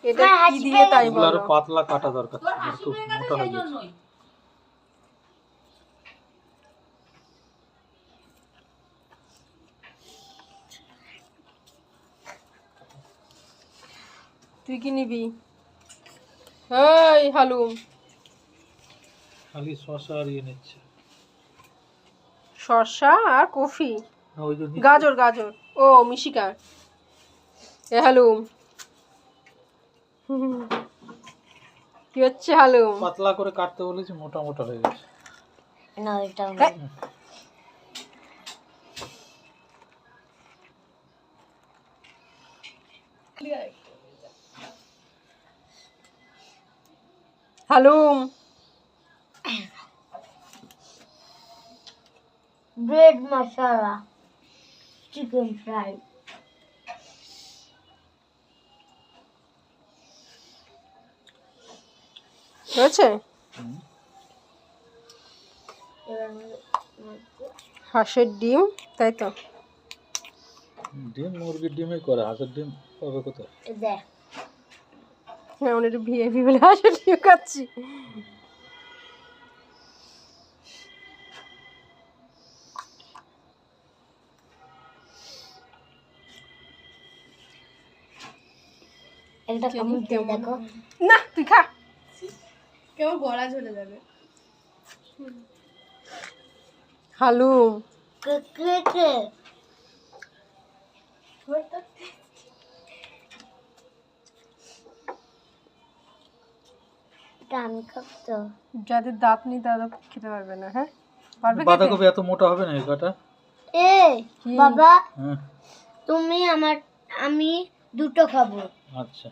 এটা কি দিয়ে তাই এগুলো আরো বলো। পাতলা কাটা দরকার, একটু মোটা হয়ে গেছে। তুই কি নিবি? এই হালুম, খালি শসা আর ইয়ে নিচ্ছে। শসা আর কফি, না, ওই যে নিচ্ছে। গাজর গাজর, ও মিশিকা। এ হালুম, কি হচ্ছে হালুম? পাতলা করে কাটতে বলেছি, মোটা মোটা হয়ে গেছে। না এটা এই, হালুম, ব্রেড মশলা চিকেন ফ্রাই। হয়েছে? হুম। হাঁসের ডিম, তাই তো? ডিম মুরগির ডিমই করে, হাঁসের ডিম পাবে কোথায়? দেখ হ্যাঁ, অনেক ভিআইপি বলে হাঁসের ডিম খাচ্ছি। একটা কেমন কমেন্ট দিয়ে দেখো। না তুই খা, কেমন গলা ঝরে যাবে। হালুম, কে কে কে টান খাতো। যাদের দাঁত নেই তারা খেতে পারবে না। হ্যাঁ, পারবে খেতে? বাঁধাকপি এত মোটা হবে না এই কাটা। এই কি? বাবা হ্যাঁ, তুমি আমি দুটো খাবো। আচ্ছা।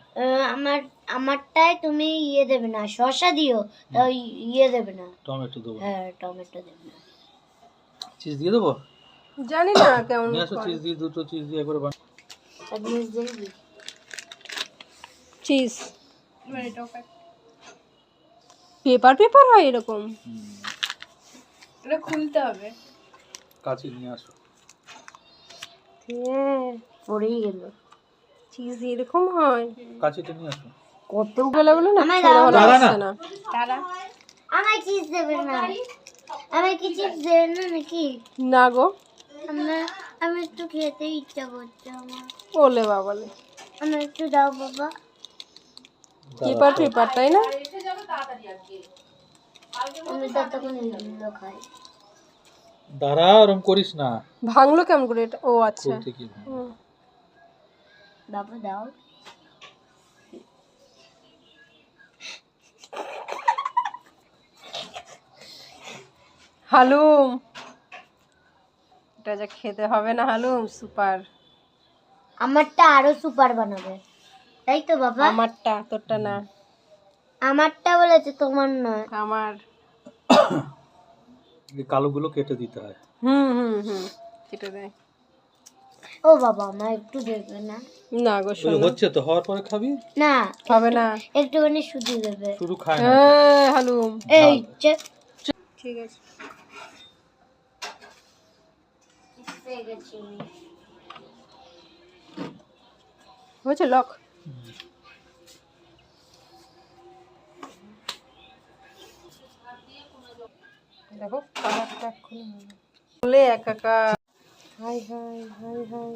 আমারটায় তুমি ইয়ে দেবে না, শসা দিও, তাও ইয়ে দেবে না। টমেটো দেবো, হ্যাঁ টমেটো দেবে না। চিজ দিয়ে দেবো। জানি না কেমন নিয়ে আসো করে। চিজ দিয়ে, দুটো চিজ দিয়ে একবারে চিজ পেপার পেপার হয় এরকম, এটা খুলতে হবে। কাছে নিয়ে আসো। হ্যাঁ, পড়েই গেল। চিজ এরকম হয়। কাছেটা নিয়ে আসো। কত বলে বলে না আমায় খেতে দাও ভালো না। লাগছে না। আমায় চিজ দেবে না, আমায় কি চিজ দেবে না নাকি? না গো, আমি একটু খেতে ইচ্ছা করছে আমার। ওলে বাবালে, আমার একটু দাও বাবা। পেপার পেপার তাই না? আমি ততক্ষণ এগুলো খাই। দাঁড়া, ওরম করিস না। ভাঙলো কেমন করে এটা? ও আচ্ছা, খুলতে কি ভাঙবে? হুম। বাবা দাও। হালুম, এটা যা খেতে হবে না হালুম, সুপার। আমারটা আরো সুপার বানাবে, তাই তো বাবা? আমারটা, তোরটা না। আমারটা বলেছে, তোমার নয়। আমার। এই কালোগুলো কেটে দিতে হয়। হুম হুম হুম, কেটে দেয়। ও বাবা আমার একটু দেবে না? না গো ওই শোনো, হচ্ছে তো, হওয়ার পরে খাবি। না হবে না। একটুখানি শুধু দেবে। শুধু খায় না। হালুম, এই ঠিক আছে। হয়েছে লক। দেখো কালারটা এক্ষুনি হবে। বলে একাকা। হাই হাই হাই হাই।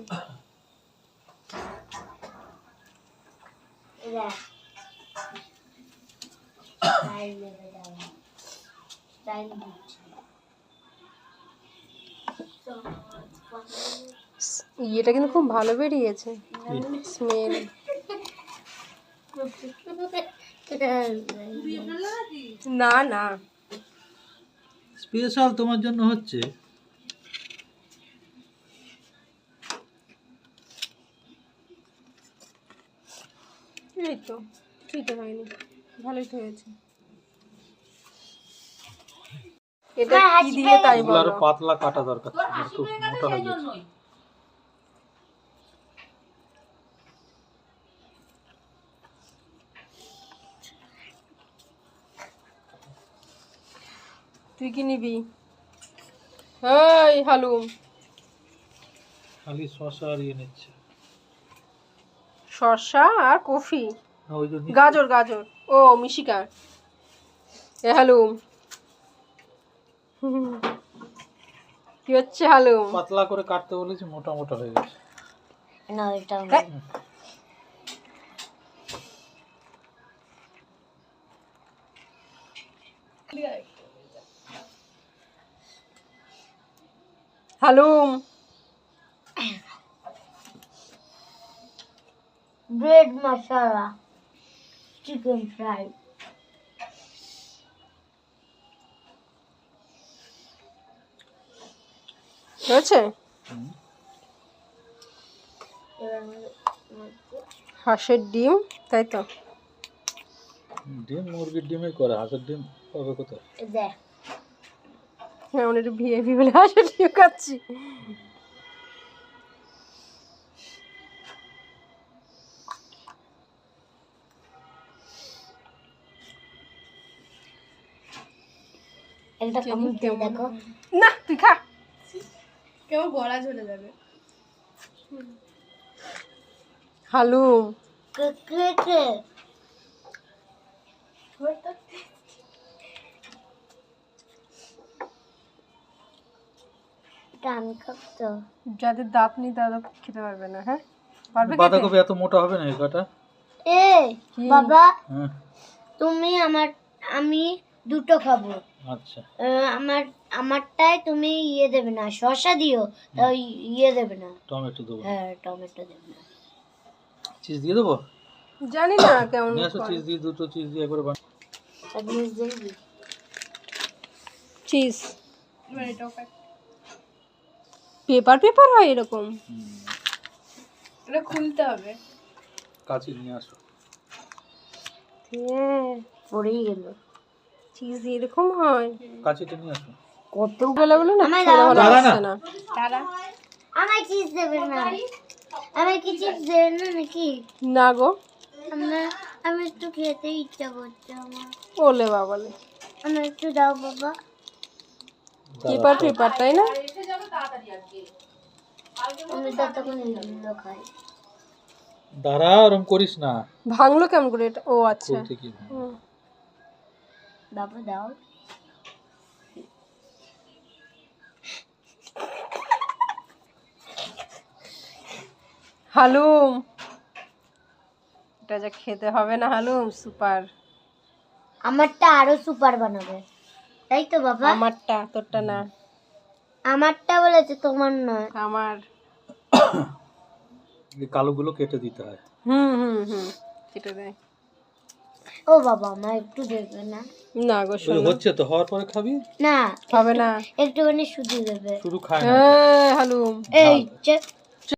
এটা কিন্তু খুব ভালো বেরিয়েছে স্মেল। না না, স্পেশাল তোমার জন্য হচ্ছে। এই তো ঠিক হয়নি, ভালোই তো হয়েছে। এটা কি দিয়ে তাই এগুলো আরো বলো। পাতলা কাটা দরকার, একটু মোটা হয়ে গেছে। তুই কি নিবি? এই হালুম, খালি শসা আর ইয়ে নিচ্ছে। শসা আর কফি, না ওই যে গাজর গাজর ও মিশিকা এ হালুম কি হচ্ছে হালুম? পাতলা করে কাটতে বলেছি, মোটা মোটা হয়ে গেছে। না এটা হ্যাঁ। হালুম ব্রেড মশলা চিকেন ফ্রাই। হয়েছে? হুম। হাঁসের ডিম, তাই তো? ডিম মুরগির ডিমই করে, হাঁসের ডিম পাবে কোথায়? দেখ হ্যাঁ একটু ভিআইপি বলে হাঁসের ডিম খাচ্ছি। একটা কামড় দিয়ে দেখো। না তুই খা। কেমন গলা ঝরে যাবে। হালুম কে কে কে টান খাতো। যাদের দাঁত নেই তারা খেতে পারবে না। হ্যাঁ পারবে খেতে? বাঁধাকপি এত মোটা হবে না এই কাটা। এ বাবা হ্যাঁ তুমি আমি দুটো খাবো। আচ্ছা আমারটায় তুমি ইয়ে দেবে না, শসা দিও, তাও ইয়ে দেবে না। টমেটো দেবো, হ্যাঁ টমেটো দেবে না। চিজ দিয়ে দেবো। জানি না কেমন নিয়ে আসো করে। চিজ দিয়ে, দুটো চিজ দিয়ে একবারে চাটনি দেখবি? চিজ এবার এটাও কাট। পেপার পেপার হয় এরকম। এটা খুলতে হবে। কাঁচি নিয়ে আসো। হ্যাঁ পড়েই গেল। চিজ এরকম হয়। কাঁচিটা নিয়ে আসো। কত বলে বলে না আমায় খেতে দাও ভালো না। লাগছে না। তারা আমায় চিজ দেবে না, আমায় কি চিজ দেবে না নাকি? না গো আমি একটু খেতে ইচ্ছা করছে আমার। ওলে বাবালে আমার একটু দাও বাবা। পেপার পেপার তাই না? আমি ততক্ষণ এগুলো খাই। দাঁড়া, ওরম করিস না। ভাঙলো কেমন করে এটা? ও আচ্ছা খুলতে কি ভাঙবে? হুম। বাবা দাও। হালুম এটা যা খেতে হবে না হালুম, সুপার। আমারটা আরো সুপার বানাবে, তাই তো বাবা? আমারটা, তোরটা না। আমারটা বলেছে, তোমার নয়। আমার। এই কালোগুলো কেটে দিতে হয়। হুম হুম হুম কেটে দেয়। ও বাবা আমার একটু দেবে না? না গো ওই শোনো, হচ্ছে তো, হওয়ার পরে খাবি। না হবে না। একটুখানি শুধু দেবে। শুধু খায় না। হ্যাঁ হালুম এই চেক